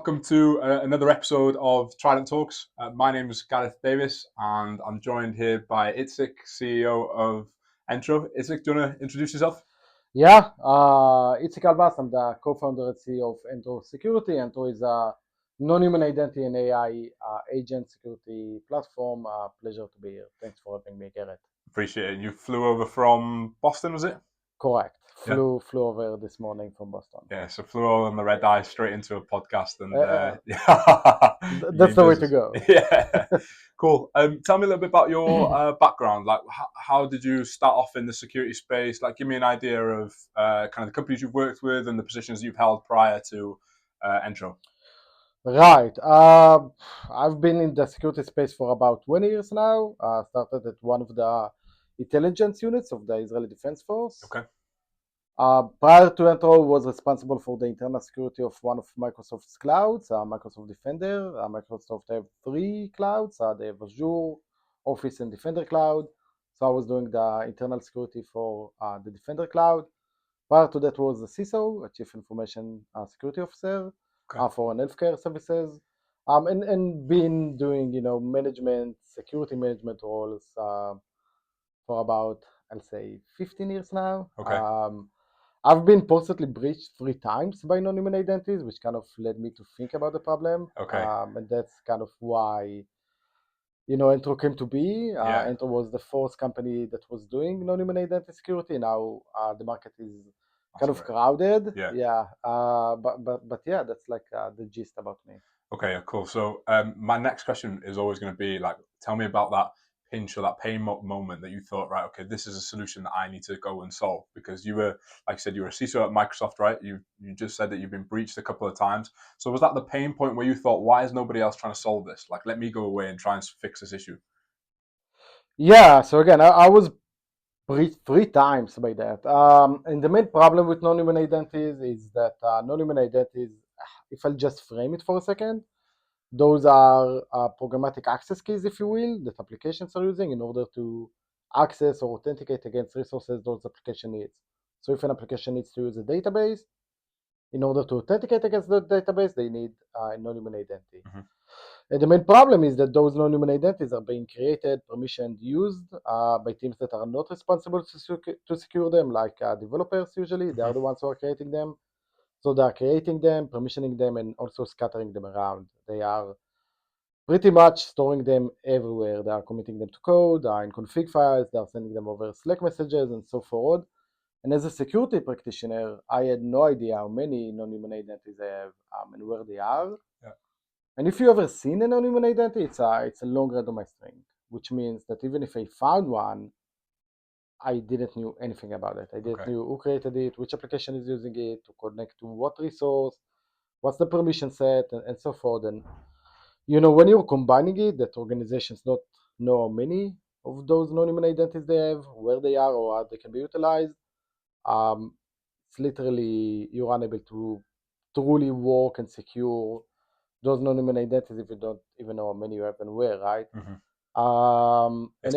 welcome to another episode of Trident Talks. My name is Gareth Davies, and I'm joined here by Itzik, CEO of Entro. Itzik, do you want to introduce yourself? Yeah, Itzik Alvas. I'm the co-founder and CEO of Entro Security. Entro is a non-human identity and AI agent security platform. Pleasure to be here. Thanks for having me, Gareth. Appreciate it. You flew over from Boston, was it? Correct. Yeah. Flew over this morning from Boston. Yeah, so flew all on the red eye straight into a podcast, and That's the way to go. Yeah, cool. Tell me a little bit about your background. Like, how did you start off in the security space? Like, give me an idea of kind of the companies you've worked with and the positions you've held prior to Entro. Right. I've been in the security space for about 20 years now. Started at one of the intelligence units of the Israeli Defense Force. Okay. Prior to Entro, was responsible for the internal security of one of Microsoft's clouds, Microsoft Defender. Microsoft have three clouds. They have Azure, Office, and Defender Cloud. So I was doing the internal security for the Defender Cloud. Prior to that was the CISO, a Chief Information Security Officer, Okay. for an healthcare services, and been doing management, security management roles for about, I'll say, 15 years now. Okay. I've been possibly breached 3 times by non-human identities, which kind of led me to think about the problem. Okay. And that's kind of why, Entro came to be. Yeah. Entro was the first company that was doing non-human identity security. Now the market is kind of crowded. Yeah. Yeah. But yeah, that's like the gist about me. Okay, cool. So my next question is always going to be like, tell me about that pinch or that pain moment that you thought, right, okay, this is a solution that I need to go and solve, because you were, like I said, you were a CISO at Microsoft, right? You just said that you've been breached a couple of times. So was that the pain point where you thought, why is nobody else trying to solve this? Like, let me go away and try and fix this issue. Yeah. So again, I was breached 3 times by that. And the main problem with non-human identities is that non-human identities, if I'll just frame it for a second, those are programmatic access keys, if you will, that applications are using in order to access or authenticate against resources those application needs. So if an application needs to use a database, in order to authenticate against the database, they need a non-human identity. Mm-hmm. And the main problem is that those non-human identities are being created, permissioned, used by teams that are not responsible to secure them, like developers usually. They are the ones who are creating them. So they are creating them, permissioning them, and also scattering them around. They are pretty much storing them everywhere. They are committing them to code, they are in config files, they are sending them over Slack messages, and so forth. And as a security practitioner, I had no idea how many non-human identities I have and where they are. Yeah. And if you ever seen a non-human identity, it's a long read-only string, which means that even if I found one, I didn't know anything about it. I didn't know who created it, which application is using it, to connect to what resource, what's the permission set, and so forth. And when you're combining it, that organizations not know how many of those non-human identities they have, where they are, or how they can be utilized, it's literally you're unable to truly work and secure those non-human identities if you don't even know how many you have and where, right? It's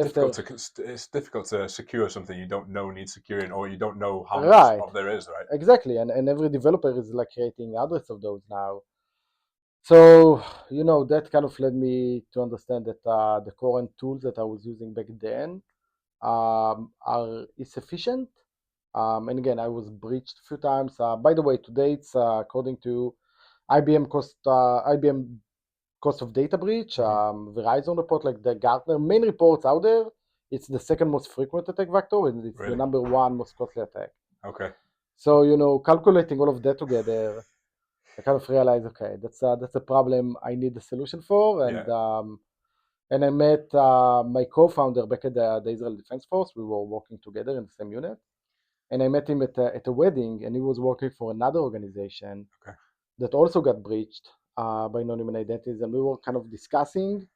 difficult to secure something you don't know needs securing, or you don't know how much of there is, right? Exactly, and every developer is like creating hundreds of those now. So, that kind of led me to understand that the current tools that I was using back then are insufficient. And again, I was breached a few times. By the way, today it's according to IBM cost of data breach, Verizon report, like the Gartner main reports out there. It's the second most frequent attack vector, and it's the number one most costly attack. Okay. So calculating all of that together, I kind of realized, okay, that's a problem I need a solution for, and I met my co-founder back at the Israel Defense Force. We were working together in the same unit, and I met him at a wedding, and he was working for another organization that also got breached by non-human identities, and we were kind of discussing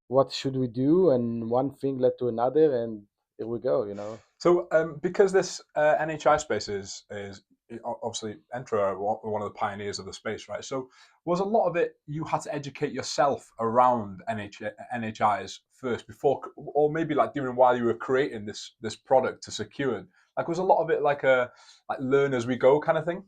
what should we do, and one thing led to another, and here we go. So because this NHI space is obviously Entro are one of the pioneers of the space, right? So was a lot of it you had to educate yourself around NHIs first before, or maybe like during while you were creating this product to secure it? Like, was a lot of it like learn as we go kind of thing?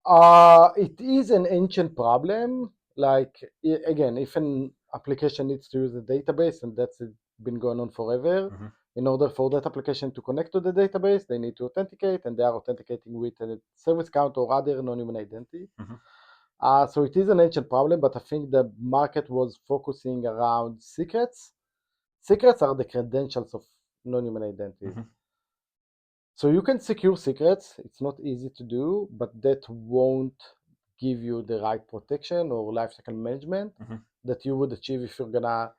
It is an ancient problem. Like again, if an application needs to use a database, and that's been going on forever, Mm-hmm. in order for that application to connect to the database, they need to authenticate, and they are authenticating with a service count or other non-human identity. Mm-hmm. So it is an ancient problem, but I think the market was focusing around secrets. Secrets are the credentials of non-human identities. Mm-hmm. So you can secure secrets. It's not easy to do, but that won't give you the right protection or lifecycle management Mm-hmm. that you would achieve if you're gonna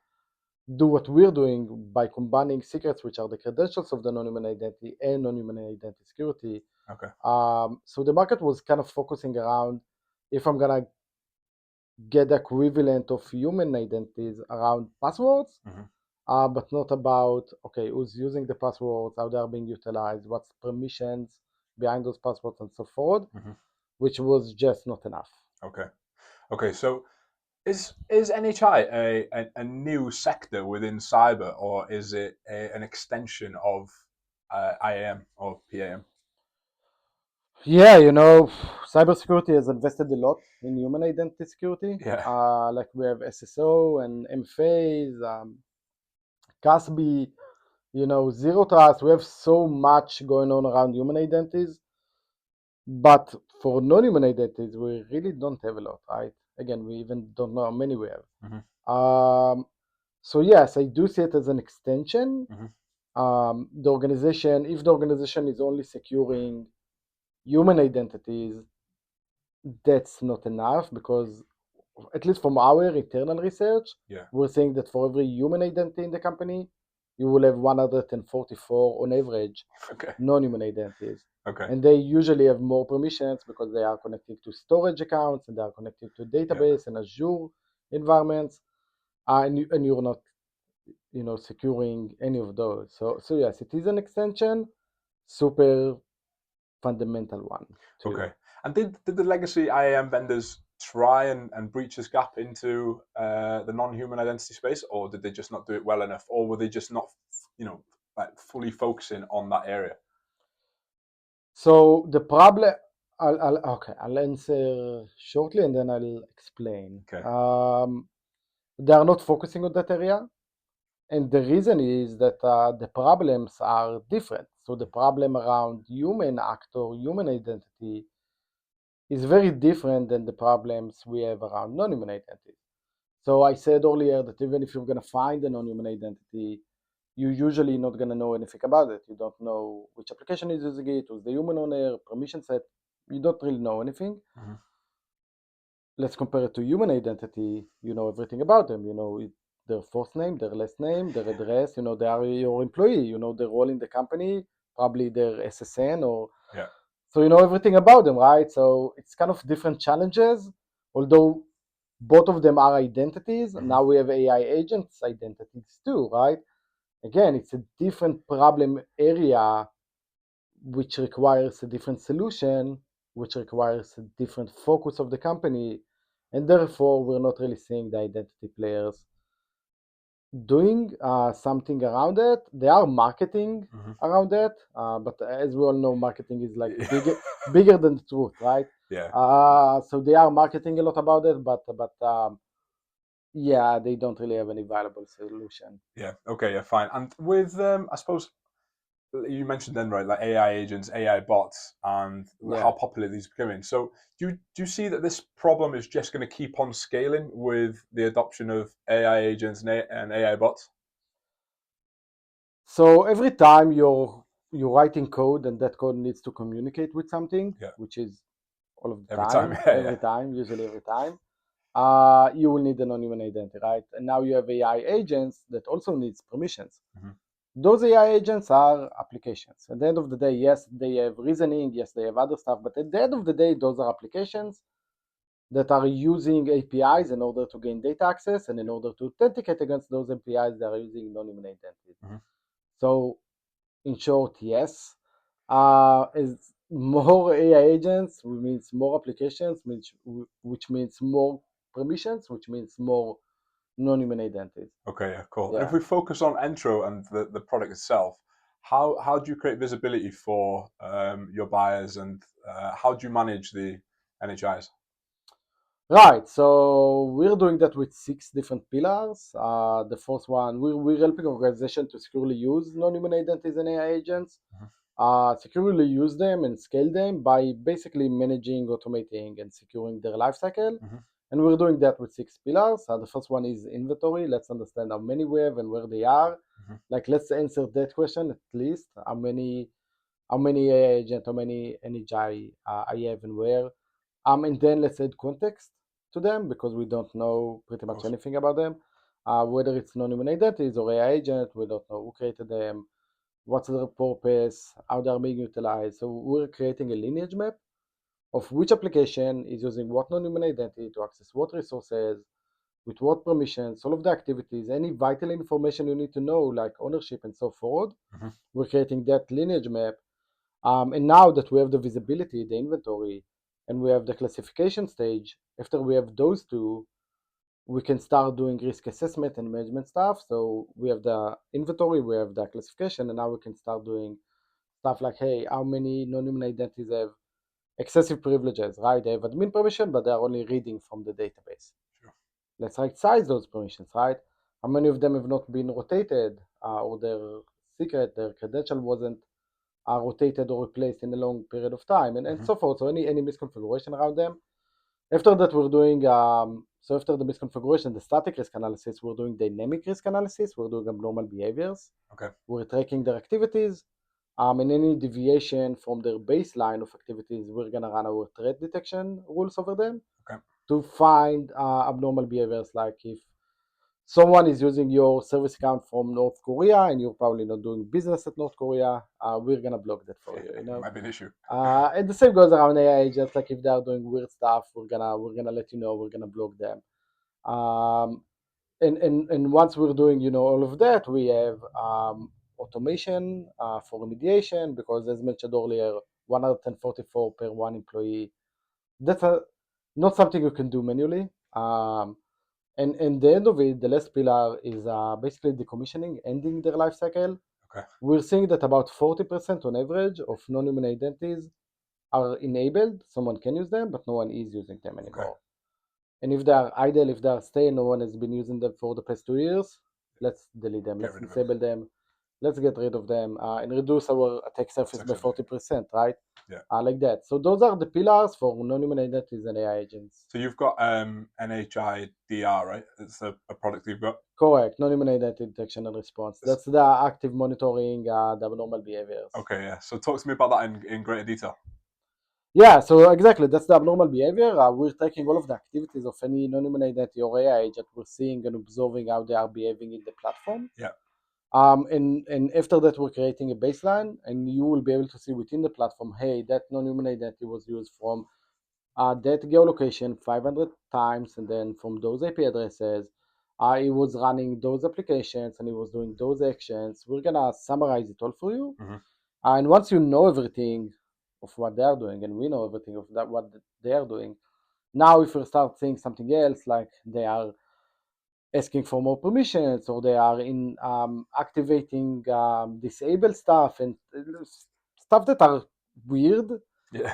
do what we're doing by combining secrets, which are the credentials of the non-human identity and non-human identity security. Okay. So the market was kind of focusing around if I'm gonna get the equivalent of human identities around passwords, Mm-hmm. but not about, okay, who's using the passwords, how they are being utilized, what's permissions behind those passwords, and so forth, Mm-hmm. which was just not enough. Okay. Okay. So is NHI a new sector within cyber, or is it an extension of IAM or PAM? Yeah, cybersecurity has invested a lot in human identity security. Yeah. Like we have SSO and MFAs, CASB, Zero Trust. We have so much going on around human identities. But for non-human identities, we really don't have a lot, right? Again, we even don't know how many we have. Mm-hmm. So yes, I do see it as an extension. Mm-hmm. If the organization is only securing human identities, that's not enough because, at least from our internal research, Yeah. we're saying that for every human identity in the company, you will have 144 on average Okay. non-human identities. Okay. And they usually have more permissions because they are connected to storage accounts and they are connected to Yeah. database and Azure environments, and you're not, securing any of those. So yes, it is an extension, super fundamental one too. Okay. And did the legacy IAM vendors try and breach this gap into the non-human identity space, or did they just not do it well enough, or were they just not, like fully focusing on that area? So the problem, I'll answer shortly and then I'll explain. Okay. They are not focusing on that area. And the reason is that the problems are different. So the problem around human actor, human identity, is very different than the problems we have around non-human identity. So I said earlier that even if you're going to find a non-human identity, you're usually not going to know anything about it. You don't know which application is using it, who's the human owner, permission set. You don't really know anything. Mm-hmm. Let's compare it to human identity. You know everything about them. You know their first name, their last name, their address. You know they are your employee. You know their role in the company, probably their SSN, or Yeah. so you know everything about them, right? So it's kind of different challenges. Although both of them are identities, Mm-hmm. now we have AI agents identities too, right? Again, it's a different problem area which requires a different solution, which requires a different focus of the company, and therefore we're not really seeing the identity players doing something around it. They are marketing Mm-hmm. around it, but as we all know, marketing is like Yeah. bigger than the truth, right? Yeah. So they are marketing a lot about it, but yeah, they don't really have any viable solution. Yeah. Okay. Yeah. Fine. And with I suppose you mentioned then, right, like AI agents, AI bots, and Yeah. how popular these are becoming. So do you see that this problem is just going to keep on scaling with the adoption of AI agents and AI bots? So every time you're writing code and that code needs to communicate with something, Yeah. which is all of the Every time. time, Yeah. every Yeah. time, usually every time, you will need a non-human identity, right? And now you have AI agents that also needs permissions. Mm-hmm. Those AI agents are applications. At the end of the day, yes, they have reasoning, yes, they have other stuff, but at the end of the day, those are applications that are using APIs in order to gain data access, and in order to authenticate against those APIs, they are using non-human identities. Mm-hmm. So in short, yes. As more AI agents, which means more applications, which means more permissions, which means more non-human identities. Okay. Yeah. Cool. And if Yeah. we focus on Entro and the product itself, how do you create visibility for your buyers, and how do you manage the NHIs? Right, so we're doing that with 6 different pillars. The first one, we're helping organizations to securely use non-human identities and AI agents, securely use them and scale them by basically managing, automating, and securing their lifecycle. And we're doing that with 6 pillars. The first one is inventory. Let's understand how many we have and where they are. Like, let's answer that question at least. How many AI agents, how many NHI I have and where. And then let's add context to them because we don't know pretty much anything about them. Whether it's non-human identities or AI agent, we don't know who created them, what's their purpose, how they're being utilized. So we're creating a lineage map of which application is using what non-human identity to access what resources, with what permissions, all of the activities, any vital information you need to know, like ownership and so forth. We're creating that lineage map. And now that we have the visibility, the inventory, and we have the classification stage, after we have those two, we can start doing risk assessment and management stuff. So we have the inventory, we have the classification, and now we can start doing stuff like, hey, how many non-human identities have excessive privileges, right? They have admin permission, but they're only reading from the database. Let's right size those permissions, right? How many of them have not been rotated, or their secret, their credential wasn't rotated or replaced in a long period of time, and so forth. So any misconfiguration around them. After that, we're doing so after the misconfiguration, the static risk analysis, we're doing dynamic risk analysis. We're doing abnormal behaviors. We're tracking their activities, and any deviation from their baseline of activities, we're gonna run our threat detection rules over them to find abnormal behaviors, like if someone is using your service account from North Korea and you're probably not doing business at North Korea, we're gonna block that for you. You know, might be an issue. And the same goes around AI agents. Like if they are doing weird stuff, we're gonna let you know. We're gonna block them. And once we're doing all of that, we have automation for remediation, because as mentioned earlier, 144 per one employee. That's not something you can do manually. And the end of it, the last pillar is basically decommissioning, ending their life cycle. We're seeing that about 40% on average of non-human identities are enabled. Someone can use them, but no one is using them anymore. And if they are idle, if they are staying, no one has been using them for the past 2 years, let's delete them, let's disable them, let's get rid of them, and reduce our attack surface by 40%, right? Like that. So those are the pillars for non-human identities and AI agents. So you've got NHI DR, right? It's a product you've got? Correct. Non-human identity detection and response. That's the active monitoring, the abnormal behaviors. Okay, yeah. So talk to me about that in greater detail. Yeah, so exactly, that's the abnormal behavior. We're tracking all of the activities of any non-human identity or AI agent. We're seeing and observing how they are behaving in the platform. And after that, we're creating a baseline, and you will be able to see within the platform, hey, that non-human identity was used from that geolocation 500 times, and then from those IP addresses, it was running those applications and it was doing those actions. We're gonna summarize it all for you. And once you know everything of what they are doing, and we know everything of that what they are doing, now if we start seeing something else, like they are asking for more permissions, or they are in activating disable stuff and stuff that are weird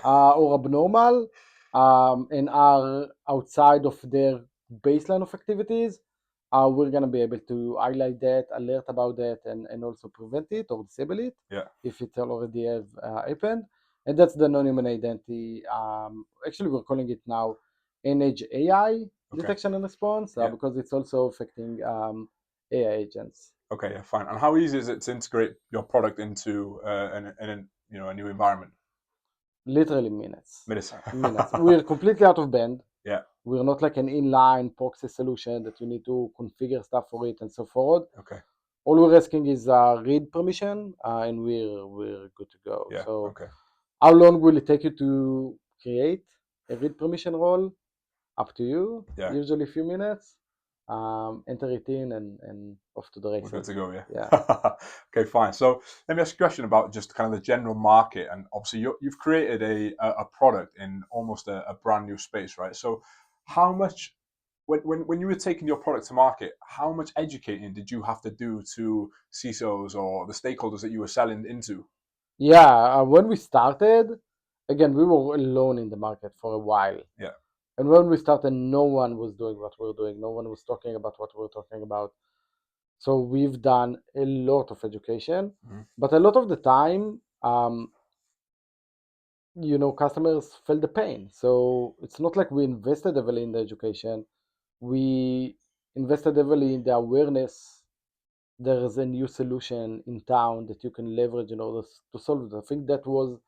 or abnormal, and are outside of their baseline of activities, we're going to be able to highlight that, alert about that, and also prevent it or disable it if it already have happened. And that's the non-human identity. Actually, we're calling it now NHI detection and response, because it's also affecting AI agents. Okay, yeah, fine. And how easy is it to integrate your product into a new environment? Literally minutes. Minutes. We're completely out of band. Yeah. We're not like an inline proxy solution that you need to configure stuff for it and so forth. Okay. All we're asking is read permission, and we're good to go. Yeah. So how long will it take you to create a read permission role? Up to you. Yeah. Usually a few minutes. Enter it in and off to the races. We're good to go, yeah. Okay, fine. So let me ask you a question about just kind of the general market. And obviously you've created a product in almost a brand new space, right? So how much, when you were taking your product to market, how much educating did you have to do to CISOs or the stakeholders that you were selling into? Yeah, when we started, again, we were alone in the market for a while. Yeah. And when we started, no one was doing what we're doing. No one was talking about what we're talking about. So we've done a lot of education, but a lot of the time, customers felt the pain. So it's not like we invested heavily in the education. We invested heavily in the awareness. There is a new solution in town that you can leverage in order to solve it. I think that was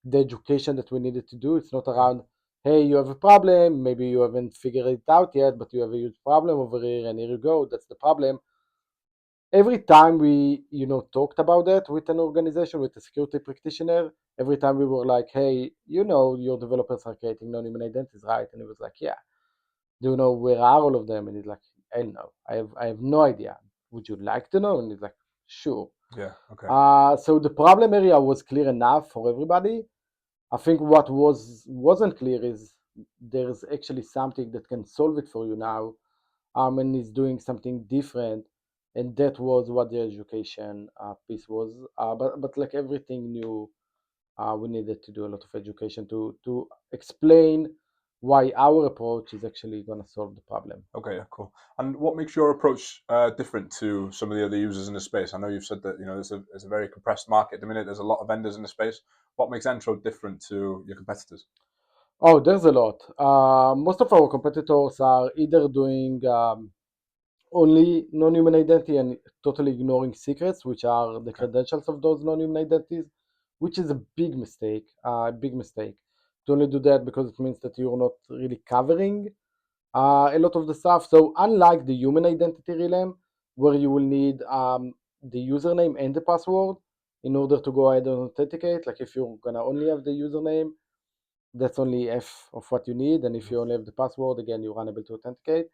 the education that we needed to do. It's not around, hey, you have a problem, maybe you haven't figured it out yet, but you have a huge problem over here, and here you go, that's the problem. Every time we, talked about that with an organization, with a security practitioner, every time we were like, hey, your developers are creating non-human identities, right? And it was like, yeah. Do you know where are all of them? And he's like, hell no, I have no idea. Would you like to know? And he's like, sure. Yeah. Okay. So the problem area was clear enough for everybody. I think what wasn't clear is there's actually something that can solve it for you now, and is doing something different, and that was what the education piece was. But like everything new, we needed to do a lot of education to explain why our approach is actually going to solve the problem. Okay, yeah, cool. And what makes your approach different to some of the other users in the space? I know you've said that there's a very compressed market at the minute. There's a lot of vendors in the space. What makes Entro different to your competitors? Oh, there's a lot. Most of our competitors are either doing only non-human identity and totally ignoring secrets, which are the credentials of those non-human identities, which is a big mistake. Big mistake to only do that, because it means that you're not really covering a lot of the stuff. So unlike the human identity realm, where you will need the username and the password in order to go ahead and authenticate, like if you're gonna only have the username, that's only F of what you need, and if you only have the password, again, you're unable to authenticate.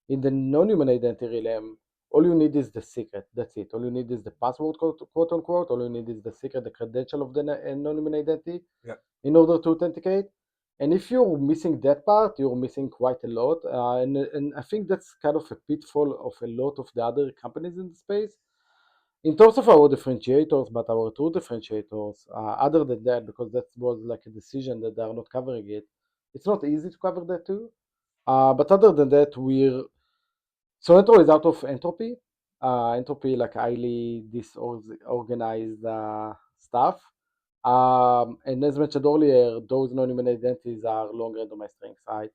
In the non-human identity realm, all you need is the secret. That's it. All you need is the password, quote unquote. All you need is the secret, the credential of the non-human identity in order to authenticate. And if you're missing that part, you're missing quite a lot. And I think that's kind of a pitfall of a lot of the other companies in the space. In terms of our differentiators, but our true differentiators, other than that, because that was like a decision that they are not covering it, it's not easy to cover that too. But other than that, so Entro is out of entropy. Entropy, like highly disorganized stuff. And as mentioned earlier, those non-human identities are long randomized strings, right?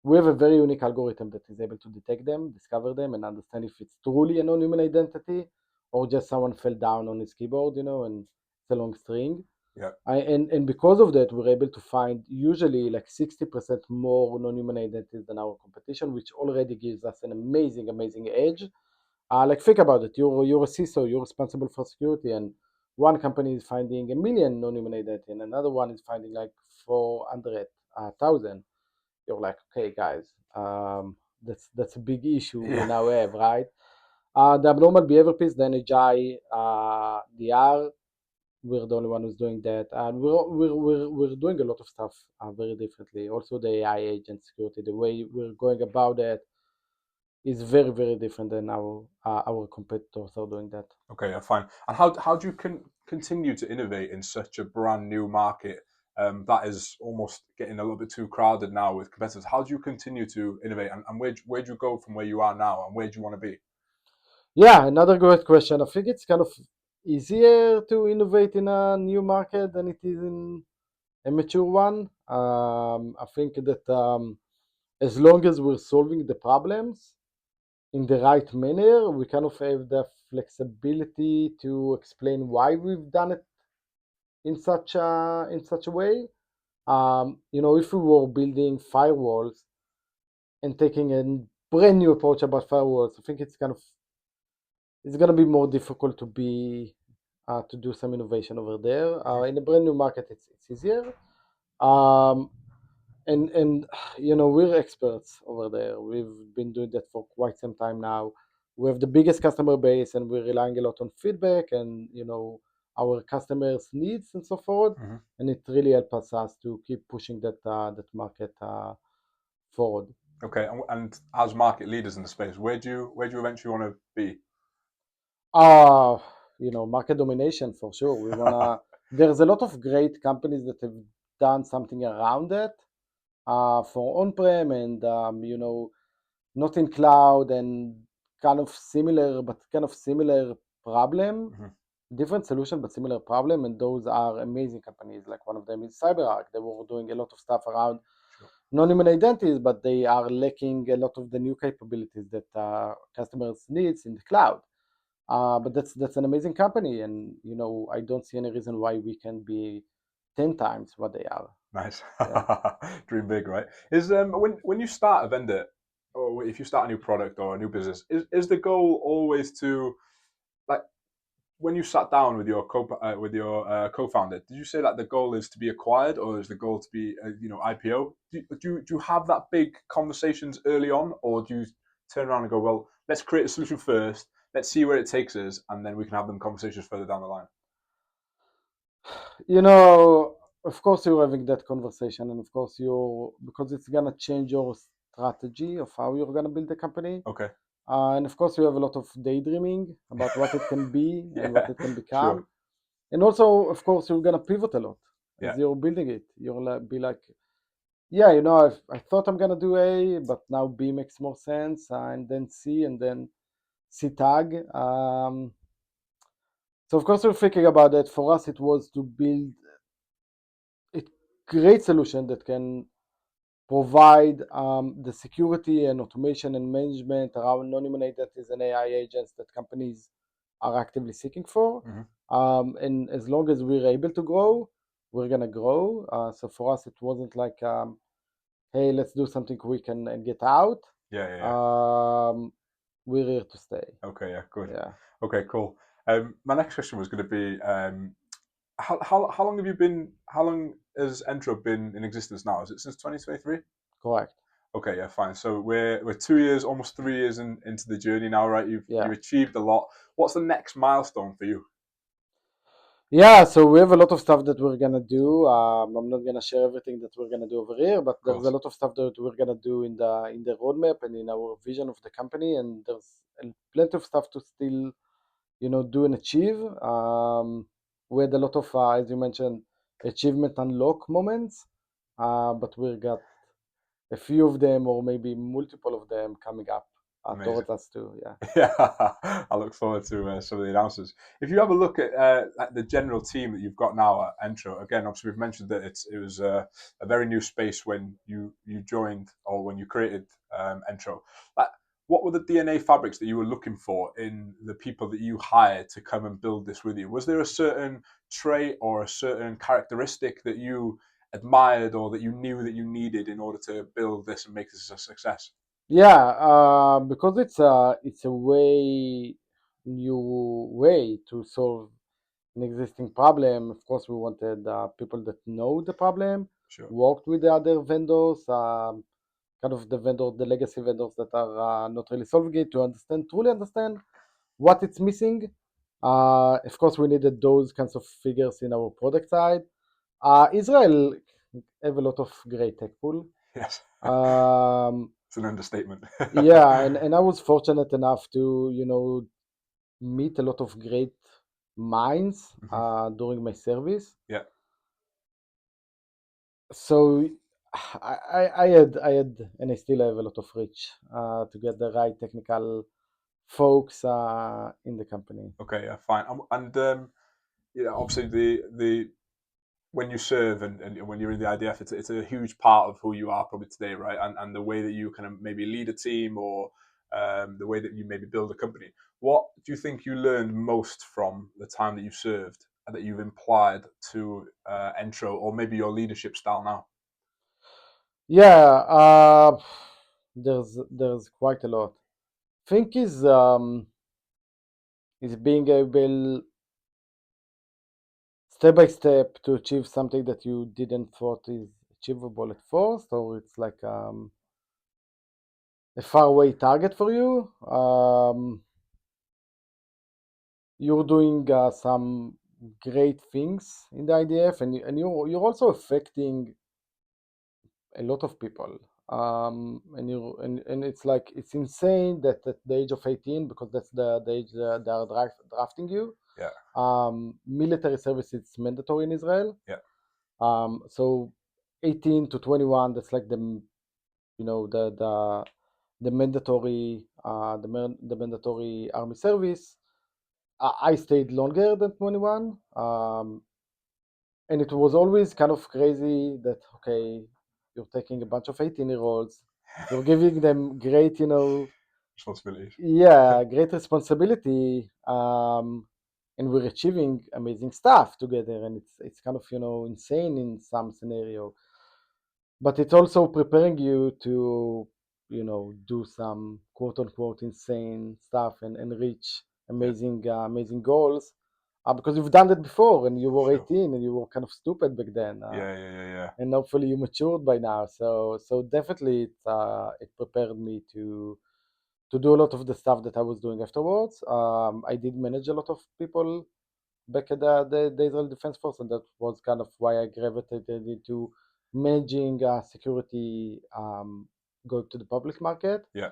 We have a very unique algorithm that is able to detect them, discover them, and understand if it's truly a non-human identity or just someone fell down on his keyboard, and it's a long string. Yeah. And because of that, we're able to find usually like 60% more non-human identities than our competition, which already gives us an amazing edge. Like think about it, you're a CISO, you're responsible for security, and one company is finding 1 million non-human identity, and another one is finding like 400,000. You're like, okay, guys, that's a big issue we now have, right? The abnormal behavior piece, the NHI, DR, we're the only one who's doing that, and we're doing a lot of stuff very differently. Also, the AI agent security, the way we're going about it is very different than our competitors are doing that. Okay, yeah, fine. And how do you continue to innovate in such a brand new market that is almost getting a little bit too crowded now with competitors? How do you continue to innovate, and where do you go from where you are now, and where do you want to be? Yeah, another great question. I think it's kind of easier to innovate in a new market than it is in a mature one. I think that as long as we're solving the problems in the right manner, we kind of have the flexibility to explain why we've done it in such a way. If we were building firewalls and taking a brand new approach about firewalls, I think it's gonna be more difficult to do some innovation over there. In a brand new market, it's easier. Um, and we're experts over there. We've been doing that for quite some time now. We have the biggest customer base, and we're relying a lot on feedback and our customers' needs and so forth. And it really helps us to keep pushing that market forward. Okay, and as market leaders in the space, where do you eventually want to be? Market domination for sure. There's a lot of great companies that have done something around it for on-prem and not in cloud and kind of similar problem. Different solution but similar problem, and those are amazing companies. Like one of them is CyberArk. They were doing a lot of stuff around non-human identities, but they are lacking a lot of the new capabilities that customers needs in the cloud. But that's an amazing company, and I don't see any reason why we can be 10 times what they are. Nice. Yeah. Dream big, right? Is when you start a vendor, or if you start a new product or a new business, is the goal always to, like, when you sat down with your co-founder, did you say that the goal is to be acquired, or is the goal to be IPO? Do you have that big conversations early on, or do you turn around and go, well, let's create a solution first, let's see where it takes us, and then we can have them conversations further down the line? Of course you're having that conversation, and of course because it's gonna change your strategy of how you're gonna build the company. Okay. And of course you have a lot of daydreaming about what it can be and what it can become. Sure. And also, of course, you're gonna pivot a lot as you're building it. You'll be like, yeah, I thought I'm gonna do A, but now B makes more sense, and then C, and then C tag. So of course we're thinking about it. For us, it was to build a great solution that can provide the security and automation and management around non-human identities and AI agents that companies are actively seeking for. And as long as we're able to grow, we're gonna grow. So for us, it wasn't like, hey, let's do something quick and get out. We're here to stay. Okay, yeah, good. Yeah. Okay, cool. My next question was going to be, how long have you been? How long has Entro been in existence now? Is it since 2023? Correct. Okay, yeah, fine. So we're 2 years, almost 3 years into the journey now, right? You've achieved a lot. What's the next milestone for you? Yeah, so we have a lot of stuff that we're gonna do. I'm not gonna share everything that we're gonna do over here, but there's a lot of stuff that we're gonna do in the roadmap and in our vision of the company, and there's plenty of stuff to still, do and achieve. We had a lot of, as you mentioned, achievement unlock moments, but we've got a few of them, or maybe multiple of them, coming up towards us too. Yeah. Yeah, I look forward to some of the announcements. If you have a look at the general team that you've got now at Entro, again, obviously we've mentioned that it was a very new space when you joined, or when you created Entro. What were the DNA fabrics that you were looking for in the people that you hired to come and build this with you? Was there a certain trait or a certain characteristic that you admired or that you knew that you needed in order to build this and make this a success? Yeah, because it's a new way to solve an existing problem. Of course, we wanted people that know the problem, worked with the other vendors, kind of the legacy vendors that are not really solving it, to truly understand what it's missing. Of course, we needed those kinds of figures in our product side. Israel have a lot of great tech pool. Yes. It's an understatement. Yeah, and I was fortunate enough to, meet a lot of great minds during my service. Yeah. So I had, and I still have a lot of reach to get the right technical folks in the company. Okay, yeah, fine. And obviously the when you serve and when you're in the IDF, it's a huge part of who you are probably today, right? And the way that you kind of maybe lead a team, or the way that you maybe build a company. What do you think you learned most from the time that you served that you've implied to Entro, or maybe your leadership style now? Yeah, there's quite a lot. I think is being able step by step to achieve something that you didn't thought is achievable at first, or it's like a faraway target for you. You're doing some great things in the IDF, and you're also affecting a lot of people. And it's like, it's insane that at the age of 18, because that's the age they are drafting you. Yeah. Military service is mandatory in Israel. Yeah. So 18 to 21, that's like the mandatory the mandatory army service. I stayed longer than 21, and it was always kind of crazy that okay, you're taking a bunch of 18-year-olds, you're giving them great, Responsibilities. yeah, great responsibility, and we're achieving amazing stuff together, and it's kind of insane in some scenario, but it's also preparing you to do some quote unquote insane stuff and reach Yeah. amazing goals, because you've done that before and you were Sure. 18 and you were kind of stupid back then, Yeah. and hopefully you matured by now. So definitely it prepared me to do a lot of the stuff that I was doing afterwards. I did manage a lot of people back at the Israel Defense Force, and that was kind of why I gravitated into managing security, going to the public market. Yeah.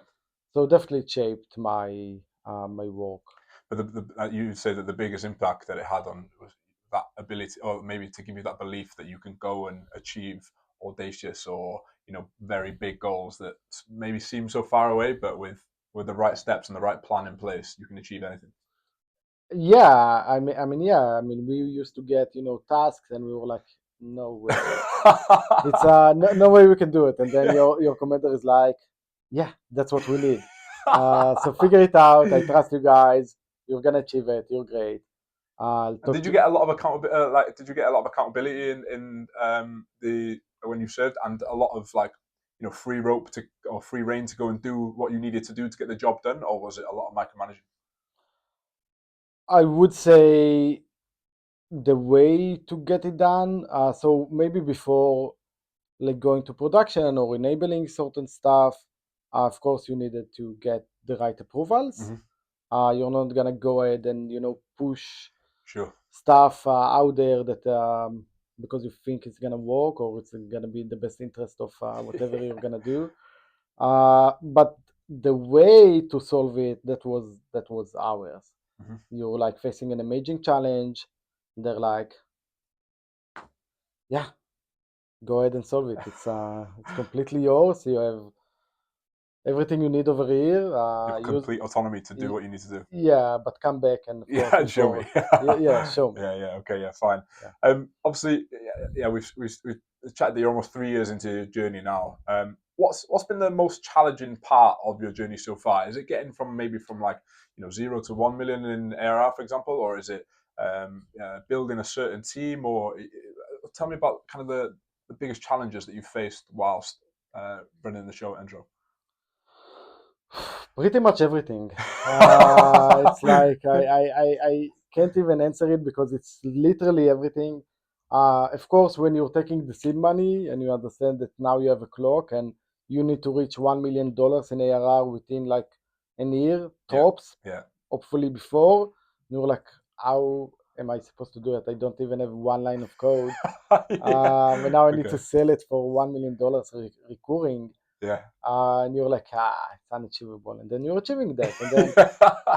So definitely shaped my work. But you say that the biggest impact that it had on was that ability, or maybe to give you that belief that you can go and achieve audacious or very big goals that maybe seem so far away, but with the right steps and the right plan in place, you can achieve anything. Yeah, we used to get tasks, and we were like, no way, it's no way we can do it. And then your commenter is like, yeah, that's what we need. So figure it out. I trust you guys. You're gonna achieve it. You're great. I'll And talk did you to. get a lot of accountability? Did you get a lot of accountability in the when you served, and a lot of free rope to or free reign to go and do what you needed to do to get the job done, or was it a lot of micromanaging? I would say the way to get it done. So maybe before like going to production or enabling certain stuff, of course you needed to get the right approvals. Mm-hmm. You're not gonna go ahead and push Sure. stuff out there that because you think it's gonna work or it's gonna be in the best interest of whatever you're gonna do. But the way to solve it, that was ours. Mm-hmm. You're like facing an amazing challenge. They're like, yeah, go ahead and solve it. It's completely yours. You have everything you need over here. You have Use complete autonomy to do what you need to do. Yeah, but come back and of Yeah, course and show me. report. Yeah, show me. Yeah. Okay. Yeah. Fine. Yeah. Obviously, yeah. We've chatted that you're almost 3 years into your journey now. What's been the most challenging part of your journey so far? Is it getting from like 0 to 1 million in ARR, for example, or is it building a certain team? Or tell me about kind of the biggest challenges that you've faced whilst running the show at Entro. Pretty much everything. It's like I can't even answer it because it's literally everything. Of course, when you're taking the seed money and you understand that now you have a clock and you need to reach $1 million in ARR within like a year Yeah. tops, Yeah. hopefully before, you're like, how am I supposed to do it? I don't even have one line of code. Yeah. And now I need to Okay. sell it for $1 million recurring. Yeah. And you're like, it's unachievable. And then you're achieving that.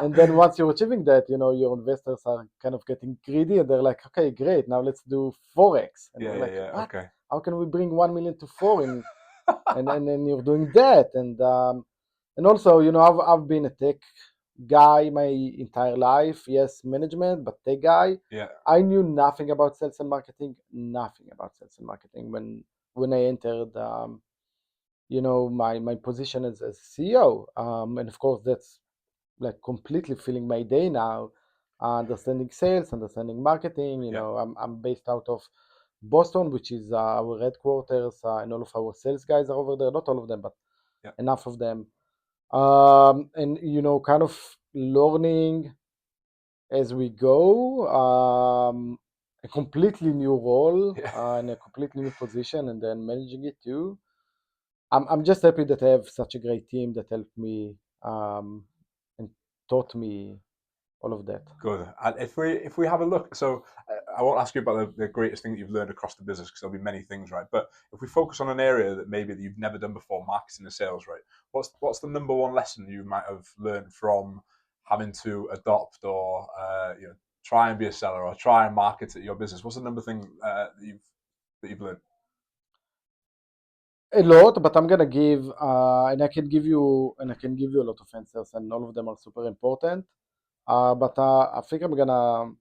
And then once you're achieving that, your investors are kind of getting greedy and they're like, okay, great, now let's do 4x. And Yeah. we're Yeah. like, Yeah. what? Okay. How can we bring 1 million to 4? And then you're doing that. And also, I've been a tech guy my entire life. Yes, management, but tech guy. Yeah. I knew nothing about sales and marketing, nothing about sales and marketing when I entered my position as CEO. And of course that's like completely filling my day now, understanding sales, understanding marketing. Yeah. I'm based out of Boston, which is our headquarters, and all of our sales guys are over there. Not all of them, but Yeah. enough of them. And kind of learning as we go, a completely new role, Yeah. and a completely new position, and then managing it too. I'm just happy that I have such a great team that helped me, and taught me all of that. Good. And if we have a look, so I won't ask you about the greatest thing that you've learned across the business because there'll be many things, right? But if we focus on an area that maybe that you've never done before, marketing and sales, right? What's the number one lesson you might have learned from having to adopt or try and be a seller or try and market at your business? What's the number thing that you've that you've learned? A lot, but I'm gonna give, and I can give you a lot of answers, and all of them are super important. But I think I'm gonna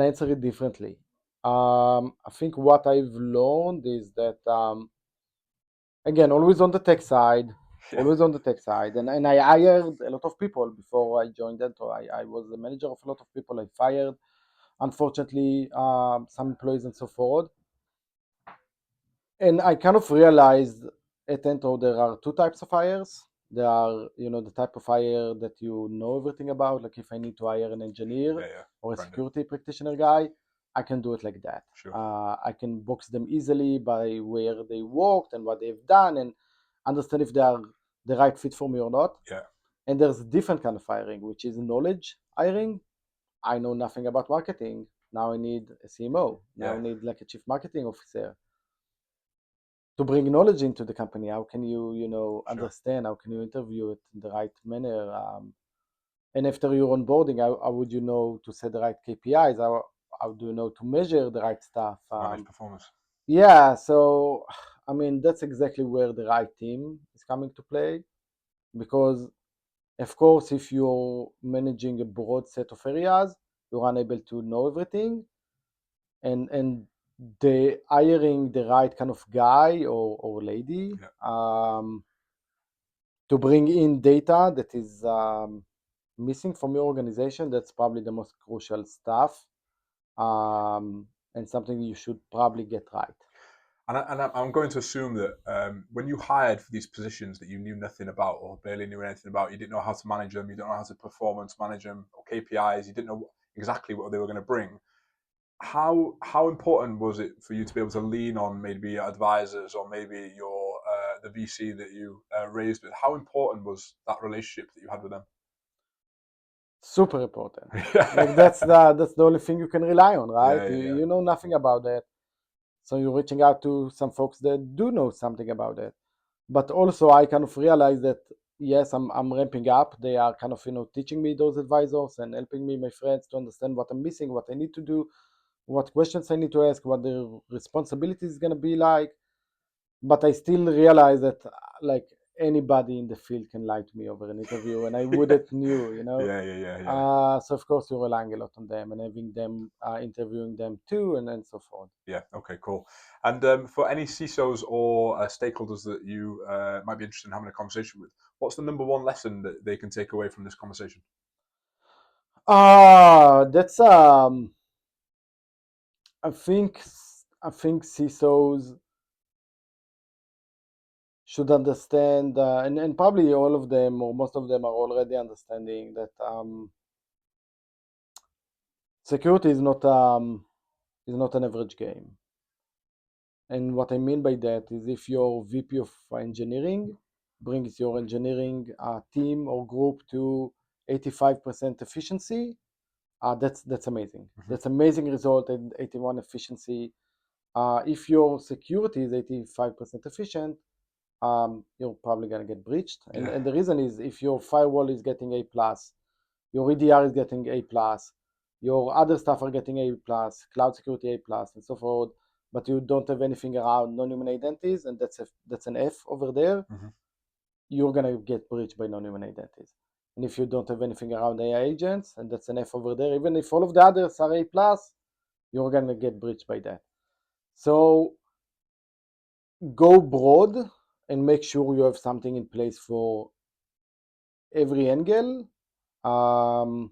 answer it differently. I think what I've learned is that again, always on the tech side, and I hired a lot of people before I joined Entro. I was the manager of a lot of people. I fired, unfortunately, some employees and so forth. And I kind of realized at Entro there are two types of hires. There are, the type of hire that you know everything about. Like if I need to hire an engineer or a security practitioner guy, I can do it like that. Sure. I can box them easily by where they worked and what they've done and understand if they are the right fit for me or not. Yeah. And there's a different kind of hiring, which is knowledge hiring. I know nothing about marketing. Now I need a CMO. Now I need like a chief marketing officer to bring knowledge into the company. How can you understand? How can you interview it in the right manner? And after you're onboarding, how would you know to set the right KPIs? How do you know to measure the right stuff? Manage performance. Yeah, so I mean that's exactly where the right team is coming to play, because of course if you're managing a broad set of areas, you're unable to know everything, and the hiring the right kind of guy or lady to bring in data that is missing from your organization, that's probably the most crucial stuff, and something you should probably get right. And I'm going to assume that when you hired for these positions that you knew nothing about or barely knew anything about, you didn't know how to manage them, you don't know how to performance manage them or KPIs, you didn't know exactly what they were going to bring. How important was it for you to be able to lean on maybe your advisors or maybe your the VC that you raised with? How important was that relationship that you had with them? Super important. Like that's the only thing you can rely on, right? You know nothing about it, so you're reaching out to some folks that do know something about it. But also I kind of realized that yes, I'm ramping up. They are kind of teaching me, those advisors, and helping me, my friends, to understand what I'm missing, what I need to do, what questions I need to ask, what the responsibility is going to be like. But I still realize that like anybody in the field can lie to me over an interview, and I wouldn't knew. So of course you're relying a lot on them and having them interviewing them too, and so forth. Yeah. Okay. Cool. And for any CISOs or stakeholders that you might be interested in having a conversation with, what's the number one lesson that they can take away from this conversation? That's I think CISOs should understand, and probably all of them or most of them are already understanding that security is not an average game. And what I mean by that is if your VP of engineering brings your engineering team or group to 85% efficiency, that's amazing. Mm-hmm. That's amazing result in 81 efficiency. If your security is 85% efficient, you're probably going to get breached. And the reason is if your firewall is getting A+, your EDR is getting A+, your other stuff are getting A+, cloud security A+, and so forth, but you don't have anything around non-human identities, and that's an F over there, mm-hmm. You're going to get breached by non-human identities. And if you don't have anything around AI agents, and that's an F over there, even if all of the others are A+, you're going to get breached by that. So go broad and make sure you have something in place for every angle. And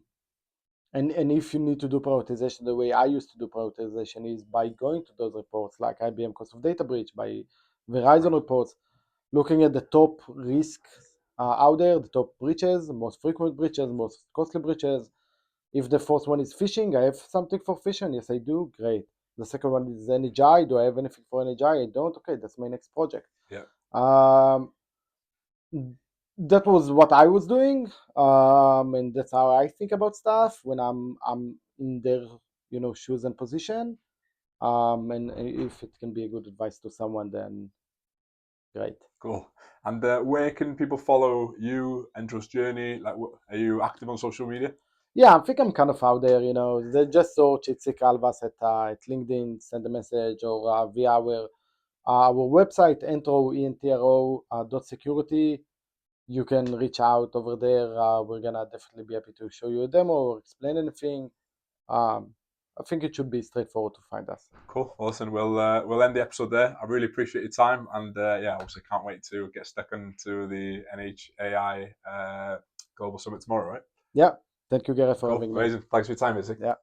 if you need to do prioritization, the way I used to do prioritization is by going to those reports like IBM cost of data breach, by Verizon reports, looking at the top risks out there, the top breaches, most frequent breaches, most costly breaches. If the first one is phishing, I have something for phishing. Yes, I do. Great. The second one is NHI. Do I have anything for NHI? I don't. Okay, that's my next project. Yeah. That was what I was doing, and that's how I think about stuff when I'm in their shoes and position. And if it can be a good advice to someone, then great. Cool. And where can people follow you, Entro's journey? Like, are you active on social media? Yeah, I think I'm kind of out there, They just search Itzik Alvas at LinkedIn, send a message, or via our website, Entro.security. You can reach out over there. We're gonna definitely be happy to show you a demo or explain anything. I think it should be straightforward to find us. Cool. Well, listen, we'll end the episode there. I really appreciate your time, and obviously can't wait to get stuck into the NHI Global Summit tomorrow. Right? Yeah, thank you, Gareth, for Cool. having me. Amazing. Thanks for your time, Izzy. Yeah.